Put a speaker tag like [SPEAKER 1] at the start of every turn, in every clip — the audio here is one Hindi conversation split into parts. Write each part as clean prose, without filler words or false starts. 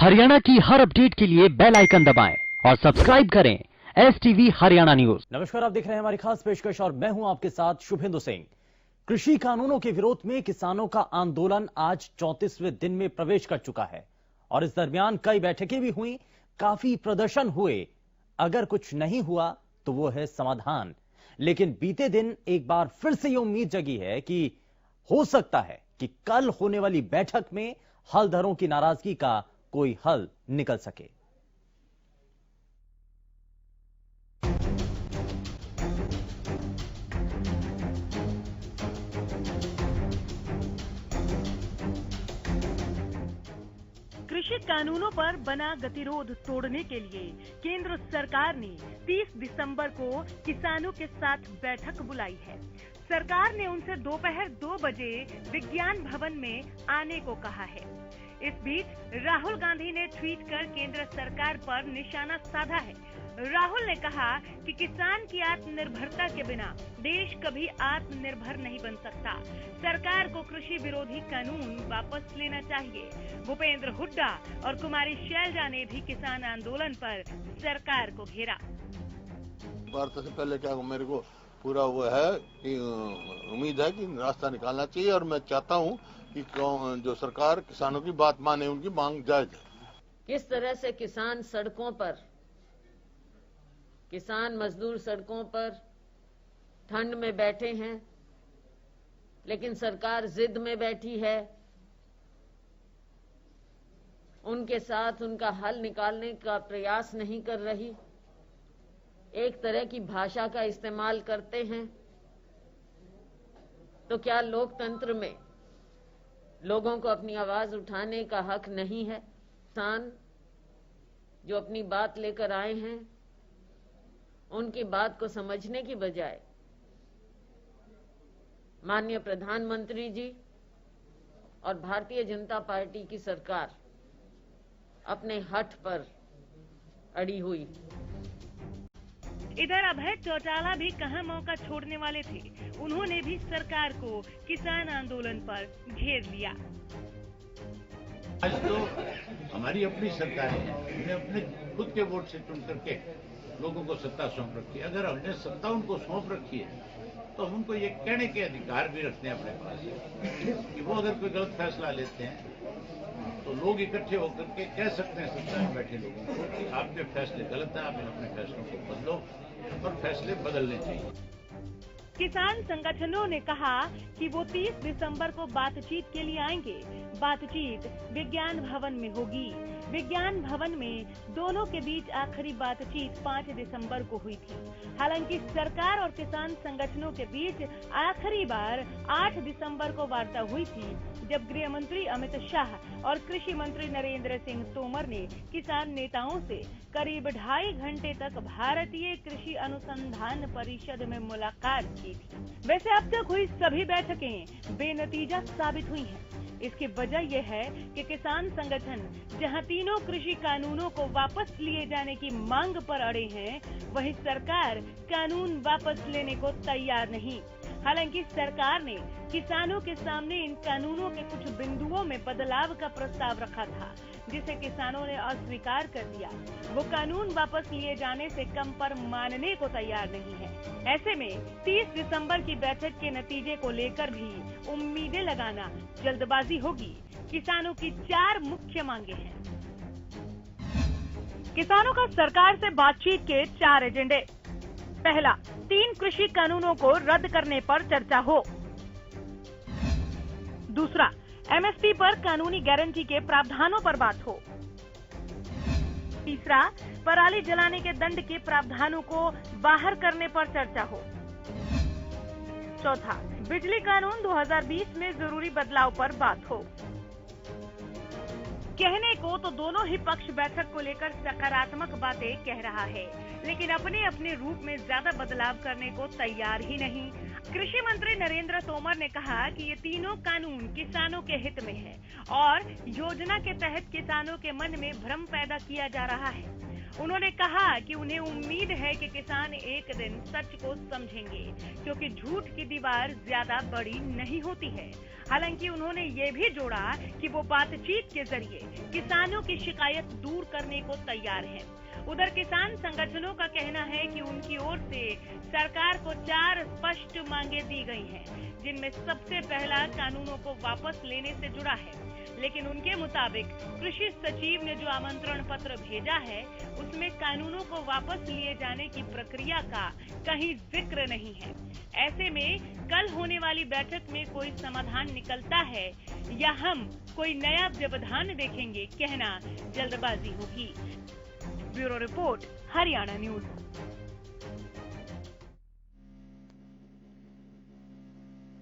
[SPEAKER 1] हरियाणा की हर अपडेट के लिए बेल आइकन दबाएं और सब्सक्राइब करें STV हरियाणा न्यूज।
[SPEAKER 2] नमस्कार, आप देख रहे हैं हमारी खास पेशकश और मैं हूं आपके साथ शुभेंदु सिंह। कृषि कानूनों के विरोध में किसानों का आंदोलन आज 34वें दिन में प्रवेश कर चुका है और इस दरमियान कई बैठकें भी हुई, काफी प्रदर्शन हुए। अगर कुछ नहीं हुआ तो वो है समाधान, लेकिन बीते दिन एक बार फिर से ये उम्मीद जगी है कि हो सकता है कि कल होने वाली बैठक में हलधरों की नाराजगी का कोई हल निकल सके।
[SPEAKER 3] कृषि कानूनों पर बना गतिरोध तोड़ने के लिए केंद्र सरकार ने 30 दिसंबर को किसानों के साथ बैठक बुलाई है। सरकार ने उनसे दोपहर 2 बजे विज्ञान भवन में आने को कहा है। इस बीच राहुल गांधी ने ट्वीट कर केंद्र सरकार पर निशाना साधा है। राहुल ने कहा कि किसान की आत्मनिर्भरता के बिना देश कभी आत्मनिर्भर नहीं बन सकता। सरकार को कृषि विरोधी कानून वापस लेना चाहिए। भूपेंद्र हुड्डा और कुमारी शैलजा ने भी किसान आंदोलन पर सरकार को घेरा।
[SPEAKER 4] भारत से पहले क्या मेरे को पूरा वो है कि उम्मीद है कि रास्ता निकालना चाहिए और मैं चाहता हूँ कि जो सरकार किसानों की बात माने, उनकी मांग जायज है।
[SPEAKER 5] किस तरह से किसान सड़कों पर, किसान मजदूर सड़कों पर ठंड में बैठे हैं, लेकिन सरकार जिद में बैठी है। उनके साथ उनका हल निकालने का प्रयास नहीं कर रही, एक तरह की भाषा का इस्तेमाल करते हैं। तो क्या लोकतंत्र में लोगों को अपनी आवाज उठाने का हक नहीं है? किसान जो अपनी बात लेकर आए हैं, उनकी बात को समझने की बजाय माननीय प्रधानमंत्री जी और भारतीय जनता पार्टी की सरकार अपने हठ पर अड़ी हुई।
[SPEAKER 3] इधर अभय चौटाला भी कहां मौका छोड़ने वाले थे। उन्होंने भी सरकार को किसान आंदोलन पर घेर लिया।
[SPEAKER 6] आज तो हमारी अपनी सरकार है, हमने अपने खुद के वोट से चुन करके लोगों को सत्ता सौंप रखी है। अगर हमने सत्ता उनको सौंप रखी है तो हम उनको ये कहने के अधिकार भी रखते हैं अपने पास कि वो अगर कोई गलत फैसला लेते हैं तो लोग इकट्ठे होकर के कह सकते हैं सत्ता में बैठे लोगों को कि आपके फैसले गलत हैं, आप अपने फैसलों को बदलो और फैसले बदलने चाहिए।
[SPEAKER 3] किसान संगठनों ने कहा कि वो 30 दिसंबर को बातचीत के लिए आएंगे। बातचीत विज्ञान भवन में होगी। विज्ञान भवन में दोनों के बीच आखिरी बातचीत 5 दिसंबर को हुई थी। हालांकि सरकार और किसान संगठनों के बीच आखिरी बार 8 दिसंबर को वार्ता हुई थी, जब गृह मंत्री अमित शाह और कृषि मंत्री नरेंद्र सिंह तोमर ने किसान नेताओं से करीब 2.5 घंटे तक भारतीय कृषि अनुसंधान परिषद में मुलाकात की थी। वैसे अब तक हुई सभी बैठकें बेनतीजा साबित हुई हैं। इसकी वजह यह है कि किसान संगठन जहां तीनों कृषि कानूनों को वापस लिए जाने की मांग पर अड़े हैं, वहीं सरकार कानून वापस लेने को तैयार नहीं। हालांकि सरकार ने किसानों के सामने इन कानूनों के कुछ बिंदुओं में बदलाव का प्रस्ताव रखा था, जिसे किसानों ने अस्वीकार कर दिया। वो कानून वापस लिए जाने से कम पर मानने को तैयार नहीं है। ऐसे में 30 दिसंबर की बैठक के नतीजे को लेकर भी उम्मीदें लगाना जल्दबाजी होगी। किसानों की 4 मुख्य मांगे हैं। किसानों का सरकार से बातचीत के 4 एजेंडे। पहला, 3 कृषि कानूनों को रद्द करने पर चर्चा हो। दूसरा, MSP पर कानूनी गारंटी के प्रावधानों पर बात हो। तीसरा, पराली जलाने के दंड के प्रावधानों को बाहर करने पर चर्चा हो। चौथा, बिजली कानून 2020 में जरूरी बदलाव पर बात हो। कहने को तो दोनों ही पक्ष बैठक को लेकर सकारात्मक बातें कह रहा है, लेकिन अपने अपने रूप में ज्यादा बदलाव करने को तैयार ही नहीं। कृषि मंत्री नरेंद्र तोमर ने कहा कि ये तीनों कानून किसानों के हित में है और योजना के तहत किसानों के मन में भ्रम पैदा किया जा रहा है। उन्होंने कहा कि उन्हें उम्मीद है कि किसान एक दिन सच को समझेंगे, क्योंकि झूठ की दीवार ज्यादा बड़ी नहीं होती है। हालांकि उन्होंने ये भी जोड़ा कि वो बातचीत के जरिए किसानों की शिकायत दूर करने को तैयार हैं। उधर किसान संगठनों का कहना है कि उनकी ओर से सरकार को 4 स्पष्ट मांगे दी गई हैं, जिनमें सबसे पहला कानूनों को वापस लेने से जुड़ा है। लेकिन उनके मुताबिक कृषि सचिव ने जो आमंत्रण पत्र भेजा है, उसमें कानूनों को वापस लिए जाने की प्रक्रिया का कहीं जिक्र नहीं है। ऐसे में कल होने वाली बैठक में कोई समाधान निकलता है या हम कोई नया व्यवधान देखेंगे, कहना जल्दबाजी होगी। Bureau report, Haryana news.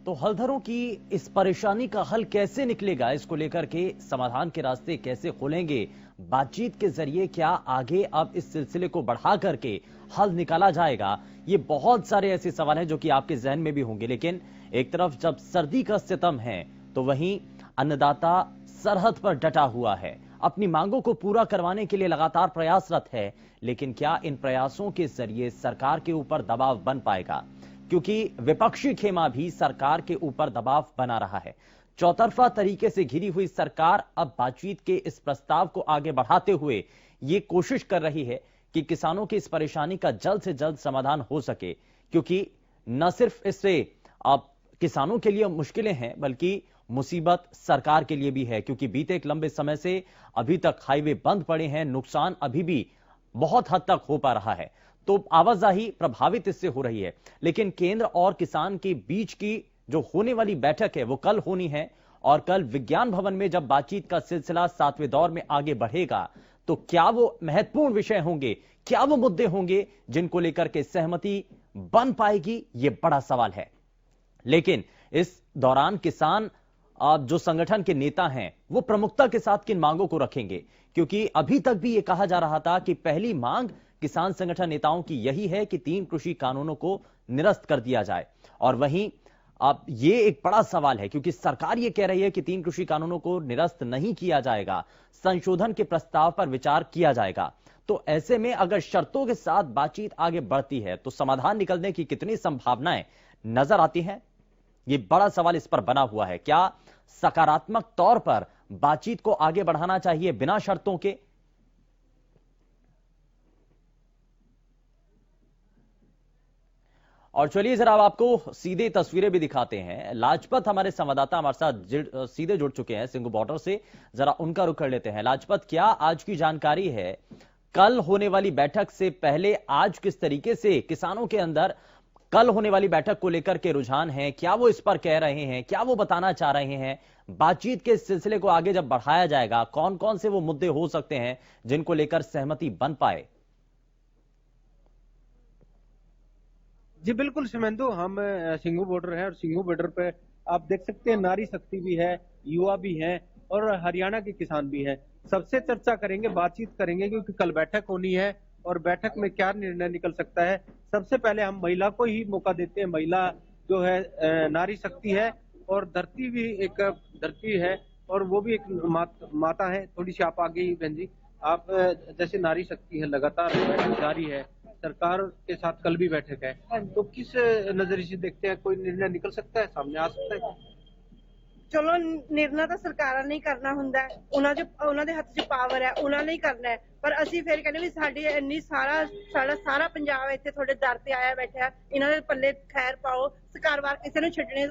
[SPEAKER 2] तो हलधरों की इस परेशानी का हल कैसे निकलेगा, इसको लेकर के समाधान के रास्ते कैसे खोलेंगे, बातचीत के जरिए क्या आगे अब इस सिलसिले को बढ़ा करके हल निकाला जाएगा, ये बहुत सारे ऐसे सवाल हैं जो कि आपके जहन में भी होंगे। लेकिन एक तरफ जब सर्दी का सितम है तो वहीं अन्नदाता सरहद पर डटा हुआ है, अपनी मांगों को पूरा करवाने के लिए लगातार प्रयासरत है। लेकिन क्या इन प्रयासों के जरिए सरकार के ऊपर दबाव बन पाएगा, क्योंकि विपक्षी खेमा भी सरकार के ऊपर दबाव बना रहा है। चौतरफा तरीके से घिरी हुई सरकार अब बातचीत के इस प्रस्ताव को आगे बढ़ाते हुए ये कोशिश कर रही है कि किसानों की इस परेशानी का जल्द से जल्द समाधान हो सके, क्योंकि न सिर्फ इससे अब किसानों के लिए मुश्किलें हैं बल्कि मुसीबत सरकार के लिए भी है, क्योंकि बीते एक लंबे समय से अभी तक हाईवे बंद पड़े हैं, नुकसान अभी भी बहुत हद तक हो पा रहा है, तो आवाजाही प्रभावित इससे हो रही है। लेकिन केंद्र और किसान के बीच की जो होने वाली बैठक है वो कल होनी है, और कल विज्ञान भवन में जब बातचीत का सिलसिला 7वें दौर में आगे बढ़ेगा तो क्या वो महत्वपूर्ण विषय होंगे, क्या वो मुद्दे होंगे जिनको लेकर के सहमति बन पाएगी, ये बड़ा सवाल है। लेकिन इस दौरान किसान जो संगठन के नेता हैं वो प्रमुखता के साथ किन मांगों को रखेंगे, क्योंकि अभी तक भी ये कहा जा रहा था कि पहली मांग किसान संगठन नेताओं की यही है कि 3 कृषि कानूनों को निरस्त कर दिया जाए। और वहीं अब ये एक बड़ा सवाल है, क्योंकि सरकार ये कह रही है कि 3 कृषि कानूनों को निरस्त नहीं किया जाएगा, संशोधन के प्रस्ताव पर विचार किया जाएगा। तो ऐसे में अगर शर्तों के साथ बातचीत आगे बढ़ती है तो समाधान निकलने की कितनी संभावनाएं नजर आती हैं, ये बड़ा सवाल इस पर बना हुआ है। क्या सकारात्मक तौर पर बातचीत को आगे बढ़ाना चाहिए बिना शर्तों के? और चलिए जरा अब आपको सीधे तस्वीरें भी दिखाते हैं। लाजपत हमारे संवाददाता हमारे साथ सीधे जुड़ चुके हैं सिंघू बॉर्डर से, जरा उनका रुख कर लेते हैं। लाजपत, क्या आज की जानकारी है, कल होने वाली बैठक से पहले आज किस तरीके से किसानों के अंदर कल होने वाली बैठक को लेकर के रुझान है, क्या वो इस पर कह रहे हैं, क्या वो बताना चाह रहे हैं? बातचीत के सिलसिले को आगे जब बढ़ाया जाएगा कौन कौन से वो मुद्दे हो सकते हैं जिनको लेकर सहमति बन पाए?
[SPEAKER 7] जी बिल्कुल शुभेंदु, हम सिंघू बॉर्डर है और सिंघू बॉर्डर पे आप देख सकते हैं नारी शक्ति भी है, युवा भी है और हरियाणा के किसान भी है। सबसे चर्चा करेंगे, बातचीत करेंगे, क्योंकि कल बैठक होनी है और बैठक में क्या निर्णय निकल सकता है। सबसे पहले हम महिला को ही मौका देते हैं। महिला जो है नारी शक्ति है और धरती भी एक धरती है और वो भी एक माता है। थोड़ी सी आप आगे ही बहन जी, आप जैसे नारी शक्ति है, लगातार बैठक जारी है, सरकार के साथ कल भी बैठक है, तो किस नजरिए से देखते हैं, कोई निर्णय निकल सकता है, सामने आ सकता है?
[SPEAKER 8] चलो निर्णय ਤਾਂ ਸਰਕਾਰਾਂ ਨੇ ਹੀ ਕਰਨਾ ਹੁੰਦਾ ਹੈ, ਉਹਨਾਂ ਦੇ ਹੱਥ 'ਚ ਪਾਵਰ ਹੈ, ਉਹਨਾਂ ਨੇ ਹੀ ਕਰਨਾ ਹੈ। ਪਰ ਅਸੀਂ ਫਿਰ ਕਹਿੰਦੇ ਵੀ ਸਾਡੀ ਇੰਨੀ ਸਾਰਾ ਪੰਜਾਬ ਇੱਥੇ ਤੁਹਾਡੇ ਦਰ ਤੇ ਆਇਆ ਬੈਠਾ, ਇਹਨਾਂ ਦੇ ਪੱਲੇ ਖੈਰ ਪਾਓ। ਸਰਕਾਰਵਾਰ ਕਿਸੇ ਨੂੰ ਛੱਡਣੇ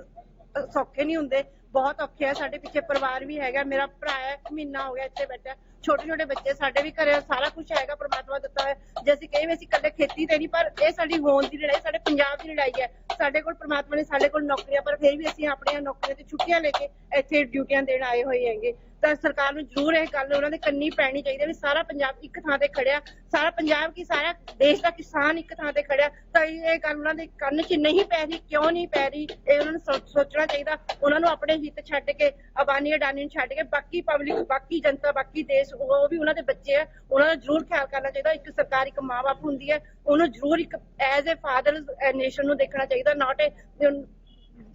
[SPEAKER 8] ਸੌਖੇ ਨਹੀਂ ਹੁੰਦੇ, ਬਹੁਤ ਔਖੇ ਆ। ਸਾਡੇ ਪਿੱਛੇ ਪਰਿਵਾਰ ਵੀ ਹੈਗਾ, ਮੇਰਾ ਭਰਾ ਹੈ, ਮਹੀਨਾ ਹੋ ਗਿਆ ਇੱਥੇ ਬੈਠਾ, ਛੋਟੇ ਛੋਟੇ ਬੱਚੇ ਸਾਡੇ ਵੀ ਘਰੇ, ਸਾਰਾ ਕੁਝ ਹੈਗਾ ਪ੍ਰਮਾਤਮਾ ਦਿੱਤਾ ਹੋਇਆ। ਜੇ ਅਸੀਂ ਕਹੇ ਵੀ ਅਸੀਂ ਇਕੱਲੇ ਖੇਤੀ ਤੇ ਨਹੀਂ, ਪਰ ਇਹ ਸਾਡੀ ਹੋਂਦ ਦੀ ਲੜਾਈ, ਸਾਡੇ ਪੰਜਾਬ ਦੀ ਲੜਾਈ ਹੈ। ਸਾਡੇ ਕੋਲ ਪ੍ਰਮਾਤਮਾ ਨੇ ਸਾਡੇ ਕੋਲ ਨੌਕਰੀਆਂ, ਪਰ ਫਿਰ ਵੀ ਅਸੀਂ ਆਪਣੀਆਂ ਨੌਕਰੀਆਂ ਤੇ ਛੁੱਟੀਆਂ ਲੈ ਕੇ ਇੱਥੇ ਡਿਊਟੀਆਂ ਦੇਣ ਆਏ ਹੋਏ ਹੈਗੇ। ਤਾਂ ਸਰਕਾਰ ਨੂੰ ਜ਼ਰੂਰ ਇਹ ਗੱਲ ਉਹਨਾਂ ਦੇ ਕੰਨੀ ਪੈਣੀ ਚਾਹੀਦੀ ਵੀ ਸਾਰਾ ਪੰਜਾਬ ਇੱਕ ਥਾਂ ਤੇ ਖੜਿਆ, ਸਾਰਾ ਪੰਜਾਬ ਕੀ ਸਾਰਾ ਦੇਸ਼ ਦਾ ਕਿਸਾਨ ਇੱਕ ਥਾਂ ਤੇ ਖੜਿਆ। ਤਾਂ ਇਹ ਗੱਲ ਉਹਨਾਂ ਦੇ ਕੰਨ 'ਚ ਨਹੀਂ ਪੈ ਰਹੀ, ਕਿਉਂ ਨਹੀਂ ਪੈ ਰਹੀ, ਇਹ ਉਹਨਾਂ ਨੂੰ ਸੋਚਣਾ ਚਾਹੀਦਾ। ਉਹਨਾਂ ਨੂੰ ਆਪਣੇ ਹਿੱਤ ਛੱਡ ਕੇ, ਅਬਾਨੀ ਅਡਾਨੀ ਨੂੰ ਛੱਡ ਕੇ ਬਾਕੀ ਪਬਲਿਕ, ਬਾਕੀ ਜਨਤਾ, ਬਾਕੀ ਦੇਸ਼, ਉਹ ਵੀ ਉਹਨਾਂ ਦੇ ਬੱਚੇ ਆ, ਉਹਨਾਂ ਦਾ ਜ਼ਰੂਰ ਖਿਆਲ ਕਰਨਾ ਚਾਹੀਦਾ। ਇੱਕ ਸਰਕਾਰ ਇੱਕ ਮਾਂ ਬਾਪ ਹੁੰਦੀ ਹੈ, ਉਹਨੂੰ ਜ਼ਰੂਰ ਇੱਕ ਐਜ਼ ਏ ਫਾਦਰ ਨੇਸ਼ਨ ਨੂੰ ਦੇਖਣਾ ਚਾਹੀਦਾ, ਨਾਟ ਏ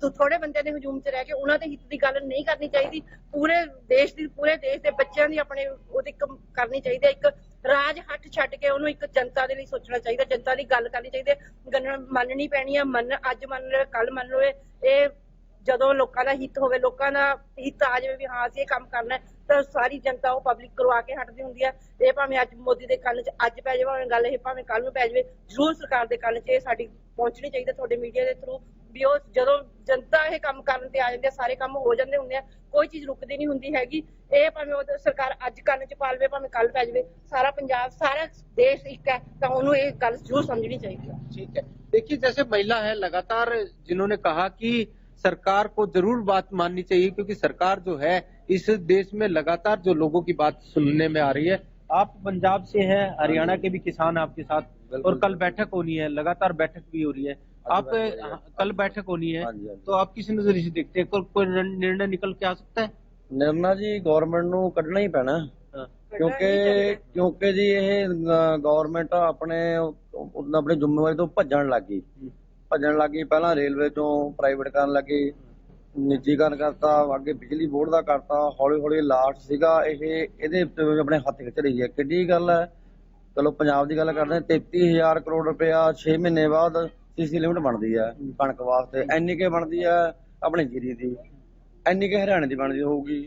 [SPEAKER 8] ਥੋੜੇ ਬੰਦਿਆਂ ਦੇ ਹਜੂਮ 'ਚ ਰਹਿ ਕੇ ਉਹਨਾਂ ਦੇ ਹਿੱਤ ਦੀ ਗੱਲ ਨਹੀਂ ਕਰਨੀ ਚਾਹੀਦੀ। ਪੂਰੇ ਦੇਸ਼ ਦੇ ਬੱਚਿਆਂ ਦੀ ਆਪਣੇ ਉਹਦੀ ਕਰਨੀ ਚਾਹੀਦੀ ਹੈ। ਇੱਕ ਰਾਜ ਹੱਟ ਛੱਡ ਕੇ ਉਹਨੂੰ ਇੱਕ ਜਨਤਾ ਦੇ ਲਈ ਸੋਚਣਾ ਚਾਹੀਦਾ, ਜਨਤਾ ਦੀ ਗੱਲ ਕਰਨੀ ਚਾਹੀਦੀ ਹੈ, ਮੰਨਣੀ ਪੈਣੀ ਹੈ। ਅੱਜ ਮੰਨ ਲਵੇ ਕੱਲ ਮੰਨ ਲਵੇ, ਇਹ ਜਦੋਂ ਲੋਕਾਂ ਦਾ ਹਿੱਤ ਹੋਵੇ, ਲੋਕਾਂ ਦਾ ਹਿੱਤ ਆ ਜਾਵੇ ਵੀ ਹਾਂ ਅਸੀਂ ਇਹ ਕੰਮ ਕਰਨਾ ਹੈ, ਤਾਂ ਸਾਰੀ ਜਨਤਾ ਉਹ ਪਬਲਿਕ ਕਰਵਾ ਕੇ ਹਟਦੀ ਹੁੰਦੀ ਹੈ। ਇਹ ਭਾਵੇਂ ਅੱਜ ਮੋਦੀ ਦੇ ਕੰਨ 'ਚ ਅੱਜ ਪੈ ਜਾਵੇ ਭਾਵੇਂ ਗੱਲ, ਇਹ ਭਾਵੇਂ ਕੱਲ ਨੂੰ ਪੈ ਜਾਵੇ, ਜ਼ਰੂਰ ਸਰਕਾਰ ਦੇ ਕੰਨ 'ਚ ਇਹ ਸਾਡੀ ਪਹੁੰਚਣੀ ਚਾਹੀਦੀ ਤੁਹਾਡੇ ਮੀਡੀਆ ਦੇ ਥਰੂ ਵੀ ਉਹ ਜਦੋਂ ਜਨਤਾ ਇਹ ਕੰਮ ਕਰਨ ਤੇ ਆ ਜਾਂਦੀ ਹੈ, ਸਾਰੇ ਕੰਮ ਹੋ ਜਾਂਦੇ ਹੁੰਦੇ ਆ, ਕੋਈ ਚੀਜ਼ ਰੁਕਦੀ ਨਹੀਂ ਹੁੰਦੀ ਹੈਗੀ। ਇਹ ਭਾਵੇਂ ਉਹ ਸਰਕਾਰ ਅੱਜ ਕੰਨ 'ਚ ਪਾ ਲਵੇ ਭਾਵੇਂ ਕੱਲ ਪੈ ਜਾਵੇ, ਸਾਰਾ ਪੰਜਾਬ ਸਾਰਾ ਦੇਸ਼ ਇੱਕ ਹੈ, ਤਾਂ ਉਹਨੂੰ ਇਹ ਗੱਲ ਜ਼ਰੂਰ समझनी चाहिए।
[SPEAKER 7] ठीक है, देखिए जैसे महिला है लगातार जिन्होंने कहा कि सरकार को जरूर बात माननी चाहिए, क्योंकि सरकार जो है इस देश में लगातार जो लोगों की बात सुनने में आ रही है। आप पंजाब से हैं, हरियाणा के भी किसान आपके साथ, और कल बैठक होनी है, लगातार बैठक भी हो रही है। आप कल बैठक होनी है, तो आप किस नजरिए से देखते हैं, कोई निर्णय निकल के आ सकता है?
[SPEAKER 9] निर्णय जी गवर्नमेंट ਨੂੰ ਕੱਢਣਾ ਹੀ ਪੈਣਾ, ਕਿਉਂਕਿ ਜੀ ਇਹ ਗਵਰਨਮੈਂਟ ਆਪਣੇ ਜ਼ਿੰਮੇਵਾਰੀ ਤੋਂ ਭੱਜਣ ਲੱਗੀ। ਪਹਿਲਾਂ ਰੇਲਵੇ ਤੋਂ ਪ੍ਰਾਈਵੇਟ ਕਰਨ ਲੱਗੀ, ਨਿੱਜੀਕਰਨ ਕਰਤਾ, ਅੱਗੇ ਬਿਜਲੀ ਬੋਰਡ ਦਾ ਕਰਤਾ, ਹੌਲੀ ਹੌਲੀ ਲਾਸਟ ਸੀਗਾ ਇਹਦੇ ਆਪਣੇ ਹੱਥ ਖਿੱਚ ਰਹੀ ਹੈ। ਕਿੱਡੀ ਗੱਲ ਹੈ। ਚਲੋ ਪੰਜਾਬ ਦੀ ਗੱਲ ਕਰਦੇ ਹਾਂ, 33,000 ਕਰੋੜ ਰੁਪਇਆ 6 ਮਹੀਨੇ ਬਾਅਦ ਸੀਸੀ ਲਿਮਟ ਬਣਦੀ ਹੈ ਕਣਕ ਵਾਸਤੇ, ਇੰਨੀ ਕੇ ਬਣਦੀ ਹੈ ਆਪਣੀ ਜੀਰੀ ਦੀ, ਇੰਨੀ ਕੇ ਹਰਿਆਣੇ ਦੀ ਬਣਦੀ ਹੋਊਗੀ,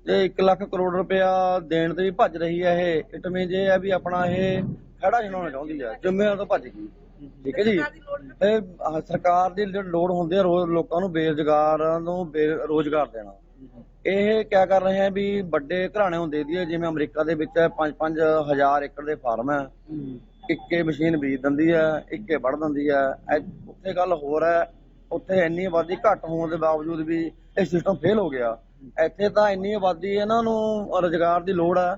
[SPEAKER 9] ਤੇ 1 ਲੱਖ ਕਰੋੜ ਰੁਪਇਆ ਦੇਣ ਤੇ ਵੀ ਭੱਜ ਰਹੀ ਹੈ। ਇਹ ਇਟ ਮੀਨਸ ਇਹ ਹੈ ਵੀ ਆਪਣਾ ਇਹ ਖੜਾ ਛਡਾਉਣਾ ਚਾਹੁੰਦੀ ਹੈ, ਜ਼ਿੰਮੇਵਾਰ ਤੋਂ ਭੱਜ ਗਈ। ਠੀਕ ਹੈ ਜੀ, ਇਹ ਸਰਕਾਰ ਦੀ ਲੋੜ ਹੁੰਦੀ ਹੈ ਲੋਕਾਂ ਨੂੰ ਬੇਰੁਜ਼ਗਾਰਾਂ ਨੂੰ ਰੋਜ਼ਗਾਰ ਦੇਣਾ। ਇਹ ਕਿਆ ਕਰ ਰਹੇ ਹੈ ਵੀ ਵੱਡੇ ਘਰਾਣੇ ਨੂੰ ਦੇ ਦਈਏ, ਜਿਵੇਂ ਅਮਰੀਕਾ ਦੇ ਵਿੱਚ 5-5 ਹਜ਼ਾਰ ਏਕੜ ਦੇ ਫਾਰਮ ਹੈ, ਇੱਕੇ ਮਸ਼ੀਨ ਬੀਜ ਦਿੰਦੀ ਹੈ, ਇੱਕੇ ਵੱਢ ਦਿੰਦੀ ਹੈ। ਉੱਥੇ ਗੱਲ ਹੋਰ ਹੈ, ਉੱਥੇ ਇੰਨੀ ਆਬਾਦੀ ਘੱਟ ਹੋਣ ਦੇ ਬਾਵਜੂਦ ਵੀ ਇਹ ਸਿਸਟਮ ਫੇਲ ਹੋ ਗਿਆ। ਇੱਥੇ ਤਾਂ ਇੰਨੀ ਆਬਾਦੀ ਇਹਨਾਂ ਨੂੰ ਰੁਜ਼ਗਾਰ ਦੀ ਲੋੜ ਹੈ।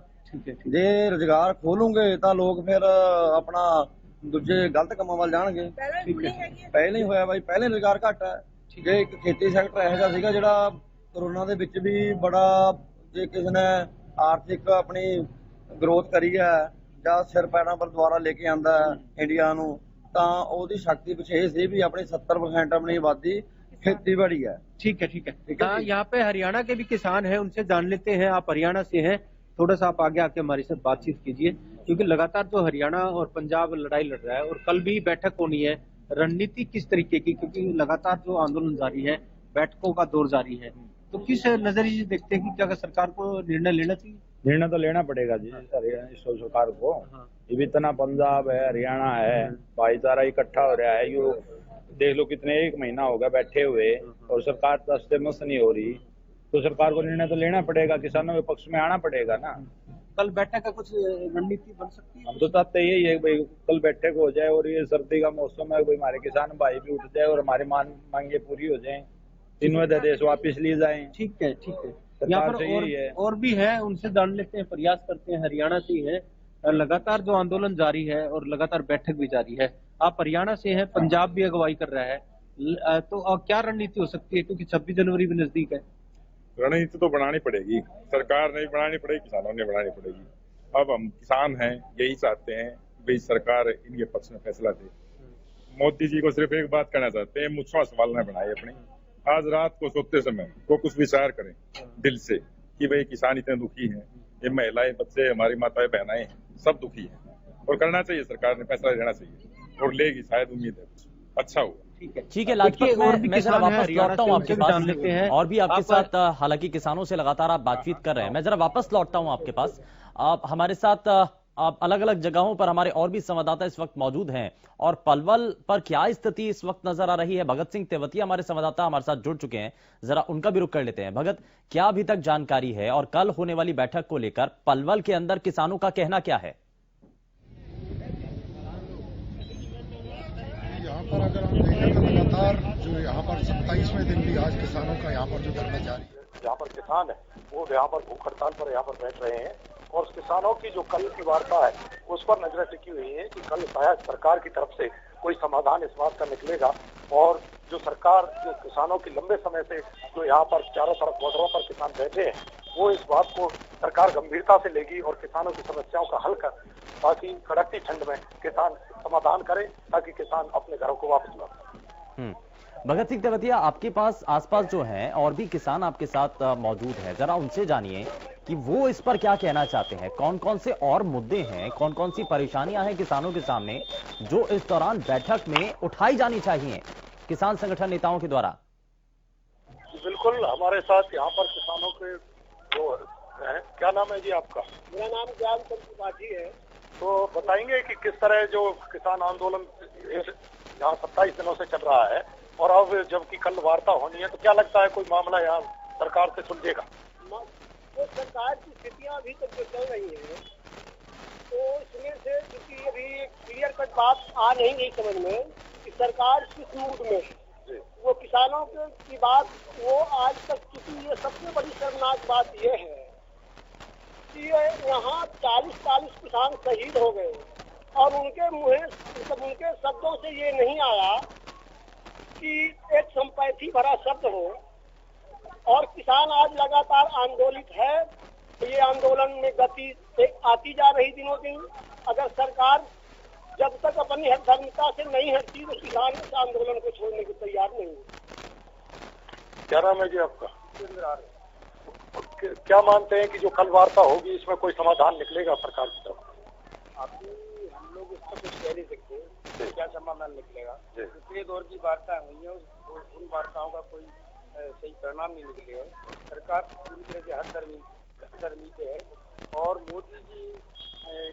[SPEAKER 9] ਜੇ ਰੁਜ਼ਗਾਰ ਖੋਲੂਗੇ ਤਾਂ ਲੋਕ ਫਿਰ ਆਪਣਾ ਦੂਜੇ ਗਲਤ ਕੰਮਾਂ ਵੱਲ ਜਾਣਗੇ। ਪਹਿਲਾਂ ਹੀ ਹੋਇਆ ਬਾਈ, ਪਹਿਲੇ ਰੁਜ਼ਗਾਰ ਘੱਟ ਹੈ। ਜੇ ਇੱਕ ਖੇਤੀ ਸੈਕਟਰ ਇਹੋ ਜਿਹਾ ਸੀਗਾ ਜਿਹੜਾ ਕਰੋਨਾ ਦੇ ਵਿੱਚ ਵੀ ਬੜਾ, ਜੇ ਕਿਸੇ ਨੇ ਆਰਥਿਕ ਆਪਣੀ ਗਰੋਥ ਕਰੀ ਹੈ ਜਾਂ ਸਿਰ ਪੈਰਾਂ ਪਰ ਦੁਬਾਰਾ ਲੈ ਕੇ ਆਂਦਾ ਇੰਡੀਆ ਨੂੰ, ਤਾਂ ਉਹਦੀ ਸ਼ਕਤੀ ਪਿੱਛੇ ਇਹ ਸੀ ਵੀ ਆਪਣੀ 70% ਆਪਣੀ ਆਬਾਦੀ खेतीबाड़ी है।
[SPEAKER 7] ठीक है। यहाँ पे हरियाणा के भी किसान हैं, उनसे जान लेते हैं। आप हरियाणा से हैं, थोड़ा सा आप आगे आके हमारे साथ बातचीत कीजिए, क्योंकि लगातार जो हरियाणा और पंजाब लड़ाई लड़ रहा है और कल भी बैठक होनी है। रणनीति किस तरीके की, क्योंकि लगातार जो आंदोलन जारी है, बैठकों का दौर जारी है, तो किस नजरिए से देखते हैं कि क्या सरकार को निर्णय लेना चाहिए?
[SPEAKER 10] निर्णय तो लेना पड़ेगा जी सरकार को। ये भी इतना पंजाब है, हरियाणा है, भाईचारा इकट्ठा हो रहा है। यो देख लो कितने 1 महीना हो गया बैठे हुए और सरकार दस्ते मस्त नहीं हो रही, तो सरकार को निर्णय तो लेना पड़ेगा, किसानों के पक्ष में आना पड़ेगा ना।
[SPEAKER 7] कल बैठक का कुछ रणनीति बन सकती है?
[SPEAKER 10] हम तो चाहते यही है भाई कल बैठक हो जाए और ये सर्दी का मौसम है, भाई हमारे किसान भाई भी उठ जाए और हमारी मांगे पूरी हो जाए, तीनों अध्यादेश वापिस लिए जाए।
[SPEAKER 7] ठीक है। यहाँ पर और भी है, उनसे जान लेते हैं, प्रयास करते हैं। हरियाणा से ही है, लगातार जो आंदोलन जारी है और लगातार बैठक भी जारी है। आप हरियाणा से हैं, पंजाब भी अगुवाई कर रहा है, तो क्या रणनीति हो सकती है, क्योंकि 26 जनवरी भी नजदीक है?
[SPEAKER 11] रणनीति तो बनानी पड़ेगी, सरकार नहीं बनानी पड़ेगी, किसानों ने बनानी पड़ेगी। अब हम किसान हैं, यही चाहते हैं भाई सरकार इनके पक्ष में फैसला दे। मोदी जी को सिर्फ एक बात कहना चाहते हैं, मुझसे सवाल न बनाए अपने। आज रात को सोते समय वो कुछ विचार करें दिल से कि भाई किसान इतने दुखी हैं, ये महिलाएं, बच्चे, हमारी माताएं, बहनाएं सब दुखी हैं, और करना चाहिए, सरकार ने फैसला लेना चाहिए और लेगी, शायद उम्मीद है अच्छा होगा।
[SPEAKER 2] ठीक है लाजपत, मैं जरा वापस लौटता हूँ आपके पास, और भी आपके साथ हालांकि किसानों से लगातार आप बातचीत कर रहे हैं। मैं जरा वापस लौटता हूँ आपके पास। आप हमारे साथ आप अलग अलग जगहों पर हमारे और भी संवाददाता इस वक्त मौजूद हैं, और पलवल पर क्या स्थिति इस वक्त नजर आ रही है? भगत सिंह तेवतिया हमारे संवाददाता हमारे साथ जुड़ चुके हैं, जरा उनका भी रुख कर लेते हैं। भगत, क्या अभी तक जानकारी है और कल होने वाली बैठक को लेकर पलवल के अंदर किसानों का कहना क्या है?
[SPEAKER 12] यहाँ पर अगर हम देखें तो लगातार जो यहाँ पर 27वें दिन भी आज किसानों का यहाँ पर जो धरना जारी है,
[SPEAKER 13] यहाँ पर किसान है वो यहाँ पर भूख हड़ताल पर यहाँ पर बैठ रहे हैं, और किसानों की जो कल की वार्ता है उस पर नजर टिकी हुई है कि कल शायद सरकार की तरफ से कोई समाधान इस बात का निकलेगा, और जो सरकार जो किसानों की लंबे समय से जो यहाँ पर चारों तरफ बॉर्डरों पर किसान बैठे हैं, वो इस बात को सरकार गंभीरता से लेगी और किसानों की समस्याओं का हल कर, ताकि कड़कती ठंड में किसान समाधान करें, ताकि किसान अपने घरों को वापस लौट।
[SPEAKER 2] भगत सिंह तेवतिया, आपके पास आसपास जो हैं और भी किसान आपके साथ मौजूद हैं, जरा उनसे जानिए कि वो इस पर क्या कहना चाहते हैं। कौन कौन से और मुद्दे हैं, कौन कौन सी परेशानियां हैं किसानों के सामने जो इस दौरान बैठक में उठाई जानी चाहिए किसान संगठन नेताओं के द्वारा।
[SPEAKER 13] बिल्कुल, हमारे साथ यहाँ पर किसानों के जो है, क्या नाम है जी आपका?
[SPEAKER 14] मेरा नाम ज्ञानचंद त्रिपाठी है।
[SPEAKER 13] तो बताएंगे कि किस तरह जो किसान आंदोलन यहाँ 27 दिनों से चल रहा है और अब जबकि कल वार्ता होनी है, तो क्या लगता है कोई मामला यहाँ सरकार से सुलझेगा?
[SPEAKER 14] तो सरकार की स्थितियाँ अभी तक जो चल रही है, तो इसमें से क्योंकि अभी क्लियर कट बात आ नहीं गई समझ में कि सरकार किस मूड में है। वो किसानों की बात वो आज तक, क्योंकि ये सबसे बड़ी शर्मनाक बात ये है कि यहाँ 40 किसान शहीद हो गए और उनके मुँह मतलब उनके शब्दों से ये नहीं आया कि एक संपैथी भरा शब्द हो। और किसान आज लगातार आंदोलित है, तो ये आंदोलन में गति आती जा रही दिनों दिन। अगर सरकार जब तक अपनी हरधर्मिता से नहीं हटती तो किसान इस आंदोलन को छोड़ने को तैयार नहीं है।
[SPEAKER 13] क्या नाम है जी आपका? क्या मानते हैं कि जो कल वार्ता होगी इसमें कोई समाधान निकलेगा सरकार की तरफ?
[SPEAKER 14] अभी हम लोग इस पर कुछ कह नहीं सकते क्या समाधान निकलेगा। पिछले दौर की वार्ता हुई है, उन वार्ताओं का कोई सही परिणाम नहीं निकले है। सरकार पूरी तरह से हठधर्मी पे है और मोदी जी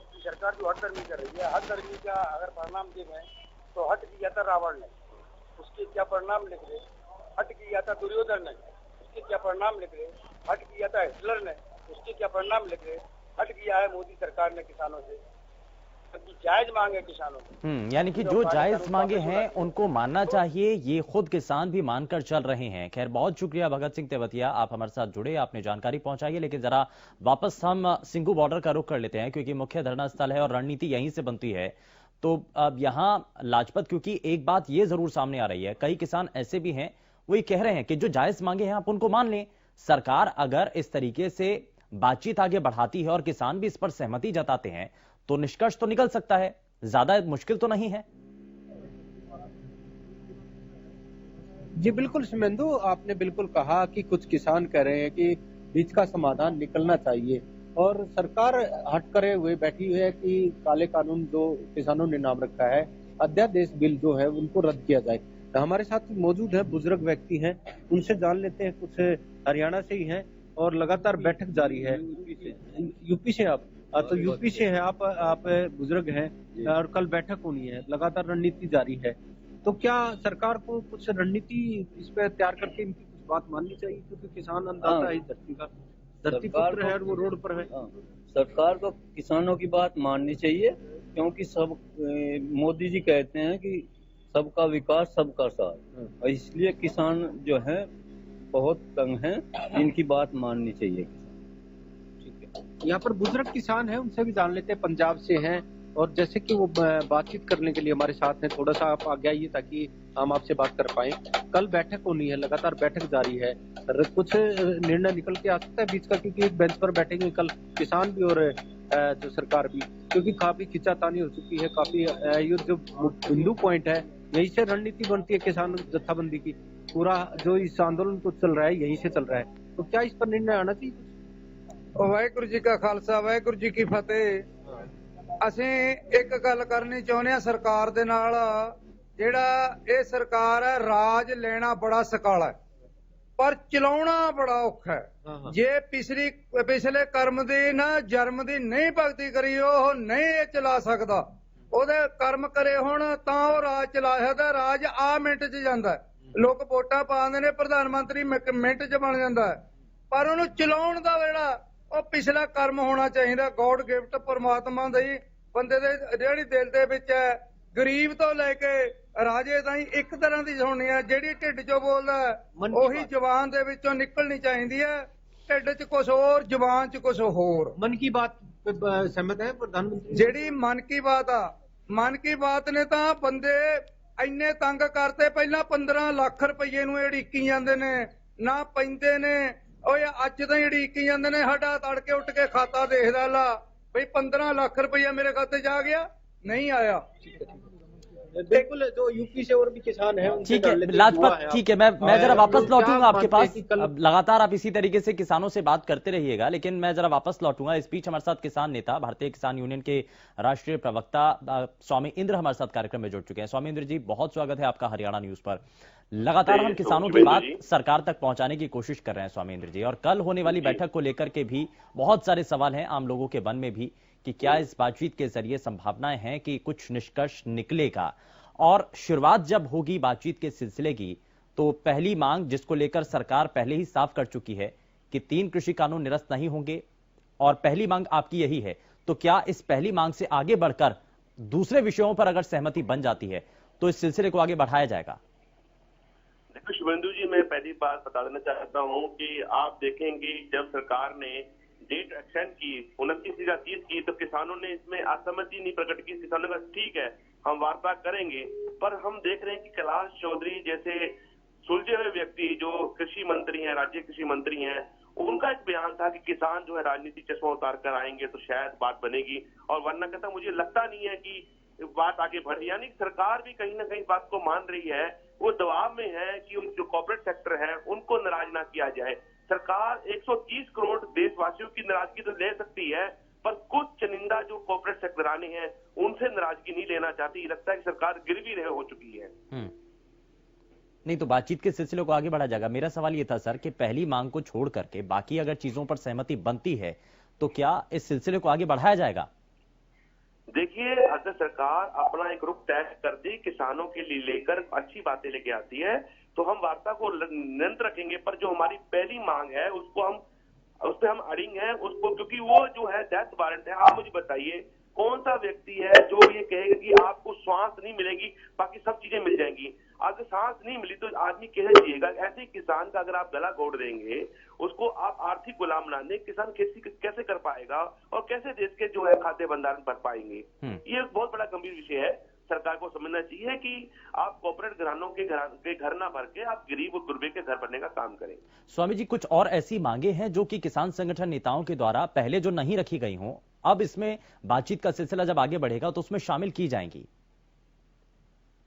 [SPEAKER 14] की सरकार जो हठधर्मी कर रही है, हठधर्मी का अगर परिणाम देखें तो हट किया था रावण ने, उसके क्या परिणाम निकले। हट किया था दुर्योधन ने, उसके क्या परिणाम निकले। हट किया था हिटलर ने, उसके क्या परिणाम निकले। हट किया है मोदी सरकार ने किसानों से, जायज मांगे किसानों से।
[SPEAKER 2] यानी कि जो जायज मांगे हैं उनको मानना चाहिए, ये खुद किसान भी मानकर चल रहे हैं। खैर, बहुत शुक्रिया भगत सिंह तेवतिया, आप हमारे साथ जुड़े, आपने जानकारी पहुंचाई। लेकिन जरा वापस हम सिंघू बॉर्डर का रुख कर लेते हैं, क्योंकि मुख्य धरना स्थल है और रणनीति यहीं से बनती है। तो अब यहाँ लाजपत, क्योंकि एक बात ये जरूर सामने आ रही है, कई किसान ऐसे भी हैं वो ये कह रहे हैं कि जो जायज मांगे हैं आप उनको मान लें। सरकार अगर इस तरीके से बातचीत आगे बढ़ाती है और किसान भी इस पर सहमति जताते हैं तो निष्कर्ष तो निकल सकता है, ज्यादा मुश्किल तो नहीं है।
[SPEAKER 7] जी बिल्कुल शुभेंदु, आपने बिल्कुल कहा कि कुछ किसान कह रहे हैं कि बीच का समाधान निकलना चाहिए और सरकार हट करे हुए बैठी हुई है कि काले कानून जो किसानों ने नाम रखा है, अध्यादेश बिल जो है उनको रद्द किया जाए। हमारे साथ मौजूद है बुजुर्ग व्यक्ति हैं, उनसे जान लेते हैं। कुछ हरियाणा से ही हैं और लगातार बैठक जारी है। यूपी से आप तो यूपी से है आप बुजुर्ग हैं और कल बैठक होनी है, लगातार रणनीति जारी है। तो क्या सरकार को कुछ रणनीति इस पर तैयार करके इनकी कुछ बात माननी चाहिए, क्योंकि किसान अन्नदाता है धरती पुत्र है और वो रोड पर है।
[SPEAKER 15] सरकार को किसानों की बात माननी चाहिए, क्योंकि सब मोदी जी कहते हैं कि सबका विकास सबका साथ, और इसलिए किसान जो है बहुत तंग हैं, इनकी बात माननी चाहिए।
[SPEAKER 7] यहाँ पर बुजुर्ग किसान है, उनसे भी जान लेते हैं, पंजाब से हैं और जैसे कि वो बातचीत करने के लिए हमारे साथ हैं। थोड़ा सा आप आगे आइए ताकि हम आपसे बात कर पाए। कल बैठक होनी है, लगातार बैठक जारी है, कुछ निर्णय निकल के आ सकता है बीच का, क्योंकि एक बेंच पर बैठेंगे कल किसान भी और जो सरकार भी, क्योंकि काफी खिंचातानी हो चुकी है। काफी ये जो बिंदु पॉइंट है, यही से रणनीति बनती है किसान जत्थाबंदी की। पूरा जो इस आंदोलन को चल रहा है यहीं से चल रहा है। तो क्या इस पर निर्णय आना चाहिए?
[SPEAKER 16] वाहिगुरू जी का खालसा, वाहिगुरू जी की फतेह। ਅਸੀਂ ਇੱਕ ਗੱਲ ਕਰਨੀ ਚਾਹੁੰਦੇ ਆ ਸਰਕਾਰ ਦੇ ਨਾਲ, ਜਿਹੜਾ ਇਹ ਸਰਕਾਰ ਹੈ ਰਾਜ ਲੈਣਾ ਬੜਾ ਸਕਾਲਾ ਹੈ ਪਰ ਚਲਾਉਣਾ ਬੜਾ ਔਖਾ ਹੈ। ਜੇ ਪਿਛਲੇ ਕਰਮ ਦੀ ਨਾ ਜਨਮ ਦੀ ਨਹੀਂ ਭਗਤੀ ਕਰੀ ਉਹ ਨਹੀਂ ਇਹ ਚਲਾ ਸਕਦਾ। ਉਹਦੇ ਕਰਮ ਕਰੇ ਹੁਣ ਤਾਂ ਉਹ ਰਾਜ ਚਲਾ ਸਕਦਾ। ਰਾਜ ਆ ਮਿੰਟ 'ਚ ਜਾਂਦਾ ਹੈ, ਲੋਕ ਵੋਟਾਂ ਪਾਉਂਦੇ ਨੇ, ਪ੍ਰਧਾਨ ਮੰਤਰੀ ਮਿੰਟ 'ਚ ਬਣ ਜਾਂਦਾ ਹੈ, ਪਰ ਉਹਨੂੰ ਚਲਾਉਣ ਦਾ ਜਿਹੜਾ ਉਹ ਪਿਛਲਾ ਕਰਮ ਹੋਣਾ ਚਾਹੀਦਾ। ਗੋਡ ਗਿਫਟ ਪਰਮਾਤਮਾ ਦੀ ਬੰਦੇ ਦੇ ਜਿਹੜੀ ਦਿਲ ਦੇ ਵਿੱਚ ਹੈ, ਗਰੀਬ ਤੋਂ ਲੈ ਕੇ ਰਾਜੇ ਤਾਈਂ ਇੱਕ ਤਰ੍ਹਾਂ ਦੀ ਹੋਣੀ ਹੈ। ਜਿਹੜੀ ਢਿੱਡ 'ਚੋਂ ਬੋਲਦਾ ਉਹੀ ਜ਼ੁਬਾਨ ਦੇ ਵਿੱਚੋਂ ਨਿਕਲਣੀ ਚਾਹੀਦੀ ਹੈ। ਢਿੱਡ 'ਚ ਕੁਝ ਹੋਰ, ਜ਼ੁਬਾਨ 'ਚ ਕੁਝ ਹੋਰ।
[SPEAKER 7] ਮਨ ਕੀ ਬਾਤ ਸਹਿਮਤ ਹੈ ਪ੍ਰਧਾਨ ਮੰਤਰੀ?
[SPEAKER 16] ਜਿਹੜੀ ਮਨ ਕੀ ਬਾਤ ਆ, ਮਨ ਕੀ ਬਾਤ ਨੇ ਤਾਂ ਬੰਦੇ ਇੰਨੇ ਤੰਗ ਕਰਤੇ। ਪਹਿਲਾਂ 15 ਲੱਖ ਰੁਪਏ ਨੂੰ ਢੀਕੀ ਜਾਂਦੇ ਨੇ, ਨਾ ਪੈਂਦੇ ਨੇ। ਓਏ ਅੱਜ ਤਾਂ ਢੀਕੀ ਜਾਂਦੇ ਨੇ, ਸਾਡਾ ਤੜਕੇ ਉੱਠ ਕੇ ਖਾਤਾ ਦੇਖਦਾ ਲਾ ਬਈ 15 ਲੱਖ ਰੁਪਇਆ ਮੇਰੇ ਖਾਤੇ 'ਚ ਆ ਗਿਆ, ਨਹੀਂ ਆਇਆ।
[SPEAKER 7] बिल्कुल, जो यूपी से और भी किसान हैं उनसे
[SPEAKER 2] ठीक है
[SPEAKER 7] जान लेते हैं,
[SPEAKER 2] लाजपत,
[SPEAKER 7] हुआ है
[SPEAKER 2] ठीक है, मैं जरा वापस
[SPEAKER 7] तो क्या
[SPEAKER 2] लौटूंगा आपके
[SPEAKER 7] मानते हैं
[SPEAKER 2] पास।
[SPEAKER 7] कि कल-
[SPEAKER 2] अब लगातार आप इसी तरीके से किसानों से बात करते रहिएगा, लेकिन मैं जरा वापस लौटूंगा। इस बीच हमारे साथ किसान नेता, भारतीय किसान यूनियन के राष्ट्रीय प्रवक्ता स्वामी इंद्र हमारे साथ कार्यक्रम में जुड़ चुके हैं। स्वामी इंद्र जी, बहुत स्वागत है आपका हरियाणा न्यूज पर। लगातार हम किसानों की बात सरकार तक पहुंचाने की कोशिश कर रहे हैं स्वामी इंद्र जी, और कल होने वाली बैठक को लेकर के भी बहुत सारे सवाल हैं आम लोगों के मन में भी कि क्या इस बातचीत के जरिए संभावनाएं हैं कि कुछ निष्कर्ष निकलेगा। और शुरुआत जब होगी बातचीत के सिलसिले की, तो पहली मांग जिसको लेकर सरकार पहले ही साफ कर चुकी है कि 3 कृषि कानून निरस्त नहीं होंगे, और पहली मांग आपकी यही है, तो क्या इस पहली मांग से आगे बढ़कर दूसरे विषयों पर अगर सहमति बन जाती है तो इस सिलसिले को आगे बढ़ाया जाएगा?
[SPEAKER 17] देखो शुभेंदु जी, मैं पहली बात बता देना चाहता हूं कि आप देखेंगे जब सरकार ने डेट एक्सटेंड की 29 या 30 की, तो किसानों ने इसमें असहमति नहीं प्रकट की। किसानों का ठीक है, हम वार्ता करेंगे, पर हम देख रहे हैं कि कैलाश चौधरी जैसे सुलझे हुए व्यक्ति जो कृषि मंत्री हैं, राज्य कृषि मंत्री हैं, उनका एक बयान था कि किसान जो है राजनीति चश्मा उतार कर आएंगे तो शायद बात बनेगी, और वरना कहता मुझे लगता नहीं है कि बात आगे बढ़ रही। यानी सरकार भी कहीं ना कहीं बात को मान रही है, वो दबाव में है कि जो कॉर्पोरेट सेक्टर है उनको नाराज ना किया जाए। सरकार 130 करोड़ देशवासियों की नाराजगी तो ले सकती है, पर कुछ चुनिंदा जो कॉर्पोरेट सेक्टराने हैं उनसे नाराजगी नहीं लेना चाहती। लगता है कि सरकार गिरवी रहे हो चुकी है।
[SPEAKER 2] नहीं तो बातचीत के सिलसिले को आगे बढ़ा जाएगा। मेरा सवाल ये था सर कि पहली मांग को छोड़ करके बाकी अगर चीजों पर सहमति बनती है तो क्या इस सिलसिले को आगे बढ़ाया जाएगा?
[SPEAKER 17] देखिए, अगर सरकार अपना एक रुख तय कर दी, किसानों के लिए लेकर अच्छी बातें लेके आती है, तो हम वार्ता को निरंतर रखेंगे। पर जो हमारी पहली मांग है उसको हम उस पर हम अड़ेंगे हैं उसको, क्योंकि वो जो है डेथ वारंट है। आप मुझे बताइए कौन सा व्यक्ति है जो ये कहेगा कि आपको श्वास नहीं मिलेगी, बाकी सब चीजें मिल जाएंगी। अगर सांस नहीं मिली तो आदमी कैसे जिएगा? ऐसे किसान का अगर आप गला घोट देंगे, उसको आप आर्थिक गुलाम बना दें, किसान खेती कैसे कर पाएगा और कैसे देश के जो है खाद्य भंडारण कर पाएंगे? ये एक बहुत बड़ा गंभीर विषय है। सरकार को समझना चाहिए कि आप कॉर्पोरेट घरानों के घर ना भर के आप गरीब और गुरबे के घर भरने का काम करें।
[SPEAKER 2] स्वामी जी, कुछ और ऐसी मांगे हैं जो कि किसान संगठन नेताओं के द्वारा पहले जो नहीं रखी गई हों, अब इसमें बातचीत का सिलसिला जब आगे बढ़ेगा तो उसमें शामिल की जाएंगी?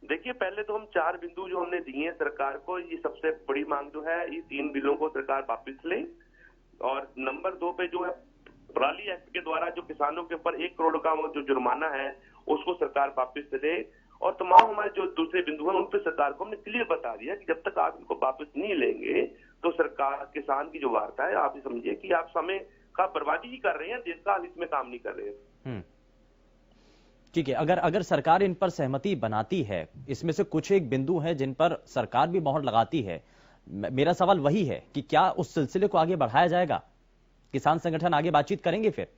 [SPEAKER 17] देखिए, पहले तो हम 4 बिंदु जो हमने दिए हैं सरकार को, ये सबसे बड़ी मांग जो है ये 3 बिलों को सरकार वापस ले, और नंबर 2 पे जो है पराली एक्ट के द्वारा जो किसानों के ऊपर 1 करोड़ का जो जुर्माना है उसको सरकार वापस दे, और तमाम हमारे जो दूसरे बिंदु हैं उन पर सरकार को हमने क्लियर बता दिया कि जब तक आप इनको वापस नहीं लेंगे तो सरकार किसान की जो वार्ता है आप ये समझिए कि आप समय का बर्बादी ही कर रहे हैं, देश का हित में काम नहीं कर रहे हैं।
[SPEAKER 2] ठीक है, अगर सरकार इन पर सहमति बनाती है, इसमें से कुछ एक बिंदु हैं जिन पर सरकार भी मोहर लगाती है, मेरा सवाल वही है कि क्या उस सिलसिले को आगे बढ़ाया जाएगा? किसान संगठन आगे बातचीत करेंगे? फिर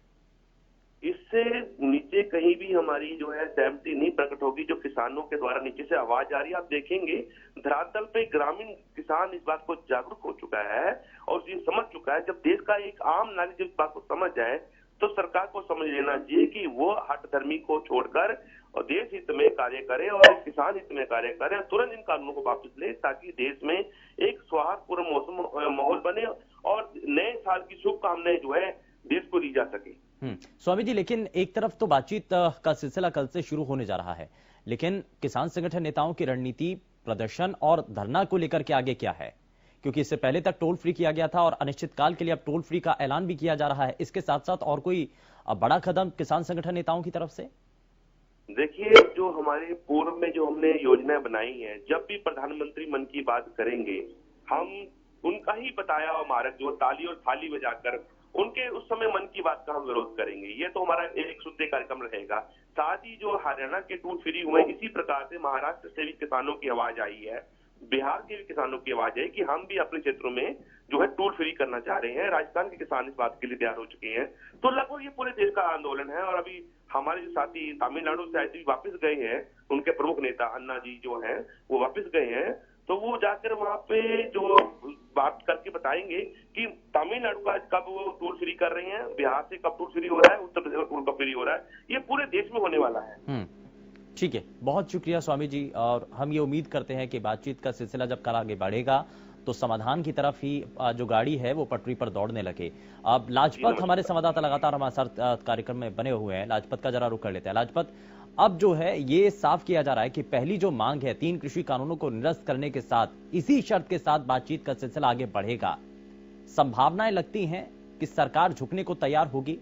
[SPEAKER 17] इससे नीचे कहीं भी हमारी जो है सहमति नहीं प्रकट होगी। जो किसानों के द्वारा नीचे से आवाज आ रही है, आप देखेंगे धरातल पे ग्रामीण किसान इस बात को जागरूक हो चुका है और ये समझ चुका है। जब देश का एक आम नागरिक जब इस बात को समझ जाए तो सरकार को समझ लेना चाहिए कि वो हठधर्मी को छोड़कर और देश हित में कार्य करे और किसान हित में कार्य करे, तुरंत इन कानूनों को वापस ले ताकि देश में एक सौहार्दपूर्ण माहौल बने और नए साल की शुभकामनाएं जो है देश को दी जा सके।
[SPEAKER 2] स्वामी जी, लेकिन एक तरफ तो बातचीत का सिलसिला कल से शुरू होने जा रहा है, लेकिन किसान संगठन नेताओं की रणनीति प्रदर्शन और धरना को लेकर के आगे क्या है? क्योंकि इससे पहले तक टोल फ्री किया गया था और अनिश्चित काल के लिए अब टोल फ्री का ऐलान भी किया जा रहा है। इसके साथ साथ और कोई बड़ा कदम किसान संगठन नेताओं की तरफ से?
[SPEAKER 17] देखिए, जो हमारे पूर्व में जो हमने योजनाएं बनाई हैं, जब भी प्रधानमंत्री मन की बात करेंगे हम उनका ही बताया हुआ मार्ग जो ताली और थाली बजाकर उनके उस समय मन की बात का हम विरोध करेंगे। ये तो हमारा एक सूत्रीय कार्यक्रम रहेगा। साथ ही जो हरियाणा के टूल फ्री हुए, इसी प्रकार से महाराष्ट्र से भी किसानों की आवाज आई है, बिहार के भी किसानों की आवाज है कि हम भी अपने क्षेत्रों में जो है टूल फ्री करना चाह रहे हैं। राजस्थान के किसान इस बात के लिए तैयार हो चुके हैं। तो लगभग ये पूरे देश का आंदोलन है। और अभी हमारे जो साथी तमिलनाडु से आए थे वापस गए हैं, उनके प्रमुख नेता अन्ना जी जो हैं वो वापस गए हैं, तो वो जाकर वहां पे जो बात करके बताएंगे कि तमिलनाडु का कब वो टूल फ्री कर रहे हैं, बिहार से कब टूल फ्री हो रहा है, उत्तर प्रदेश में टूल कब फ्री हो रहा है। ये पूरे देश में होने वाला है।
[SPEAKER 2] ठीक है, बहुत शुक्रिया स्वामी जी, और हम ये उम्मीद करते हैं कि बातचीत का सिलसिला जब कल आगे बढ़ेगा तो समाधान की तरफ ही जो गाड़ी है वो पटरी पर दौड़ने लगे। अब लाजपत हमारे संवाददाता लगातार हमारे साथ कार्यक्रम में बने हुए हैं, लाजपत का जरा रुख कर लेते हैं। लाजपत, अब जो है ये साफ किया जा रहा है कि पहली जो मांग है 3 कृषि कानूनों को निरस्त करने के साथ इसी शर्त के साथ बातचीत का सिलसिला आगे बढ़ेगा। संभावनाएं लगती हैं कि सरकार झुकने को तैयार होगी।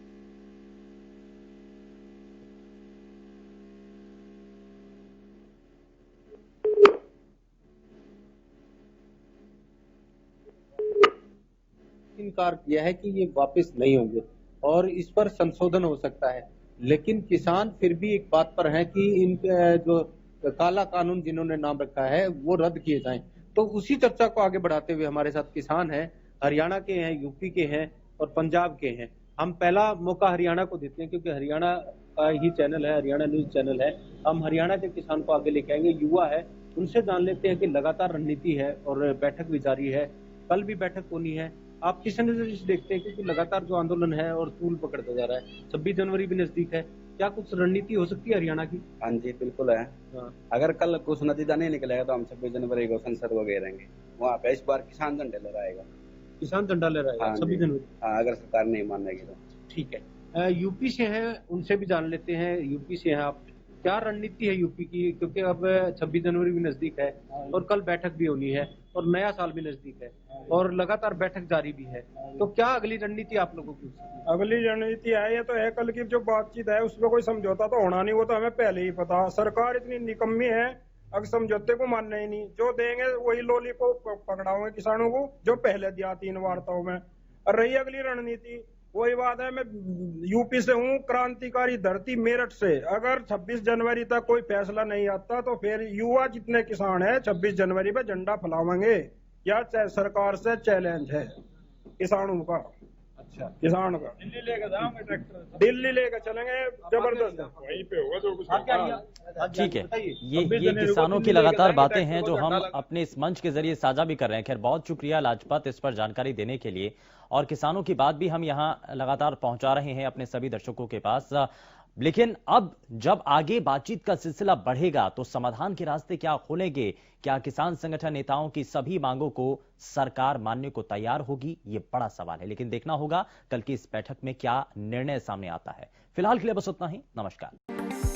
[SPEAKER 7] इनकार किया है कि ये वापस नहीं होंगे और इस पर संशोधन हो सकता है, लेकिन किसान फिर भी एक बात पर है कि इनके जो काला कानून जिन्होंने नाम रखा है वो रद्द किए जाएं। तो उसी चर्चा को आगे बढ़ाते हुए हमारे साथ किसान हैं, हरियाणा के हैं, यूपी के हैं और पंजाब के हैं। हम पहला मौका हरियाणा को देते हैं क्योंकि हरियाणा का ही चैनल है, हरियाणा न्यूज चैनल है। हम हरियाणा के किसान को आगे लेके आएंगे, युवा है, उनसे जान लेते हैं कि लगातार रणनीति है और बैठक भी जारी है, कल भी बैठक होनी है। आप किस नजरिए से देखते हैं क्योंकि लगातार जो आंदोलन है और तूल पकड़ता जा रहा है, 26 जनवरी भी नजदीक है, क्या कुछ रणनीति हो सकती है हरियाणा की?
[SPEAKER 18] हाँ जी बिल्कुल है। अगर कल कुछ नतीजा नहीं निकलेगा तो हम 26 जनवरी को संसद को घेरेंगे। वहाँ पे इस बार किसान झंडे लहराएगा।
[SPEAKER 7] किसान झंडा लहराएगा 26 जनवरी?
[SPEAKER 18] हाँ, अगर सरकार नहीं मानेगी तो।
[SPEAKER 7] ठीक है, यूपी से हैं, उनसे भी जान लेते हैं। यूपी से हैं आप, क्या रणनीति है यूपी की? क्योंकि अब 26 जनवरी भी नजदीक है और कल बैठक भी होनी है और नया साल भी नजदीक है और लगातार बैठक जारी भी है, तो क्या अगली रणनीति आप लोगों की?
[SPEAKER 19] अगली रणनीति है ये तो है, कल की जो बातचीत है उसमें कोई समझौता तो होना नहीं, वो तो हमें पहले ही पता। सरकार इतनी निकम्मी है, अगर समझौते को मानना ही नहीं, जो देंगे वही लोली को पकड़ाओगे किसानों को जो पहले दिया 3 वार्ताओं में। और रही अगली रणनीति, वही बात है, मैं यूपी से हूँ, क्रांतिकारी धरती मेरठ से। अगर 26 जनवरी तक कोई फैसला नहीं आता तो फिर युवा जितने किसान हैं 26 जनवरी पे झंडा फैलावेंगे। क्या सरकार से चैलेंज है किसानों का। अच्छा, किसान का दिल्ली लेकर जाओगे, ट्रैक्टर दिल्ली लेकर चलेंगे, जबरदस्त वहीं पे होगा जो कुछ।
[SPEAKER 2] ठीक है, ये किसानों की लगातार बातें हैं जो हम अपने इस मंच के जरिए साझा भी कर रहे हैं। खैर, बहुत शुक्रिया लाजपत इस पर जानकारी देने के लिए, और किसानों की बात भी हम यहाँ लगातार पहुंचा रहे हैं अपने सभी दर्शकों के पास। लेकिन अब जब आगे बातचीत का सिलसिला बढ़ेगा तो समाधान के रास्ते क्या खोलेंगे? क्या किसान संगठन नेताओं की सभी मांगों को सरकार मानने को तैयार होगी? ये बड़ा सवाल है, लेकिन देखना होगा कल की इस बैठक में क्या निर्णय सामने आता है। फिलहाल के लिए बस उतना ही। नमस्कार।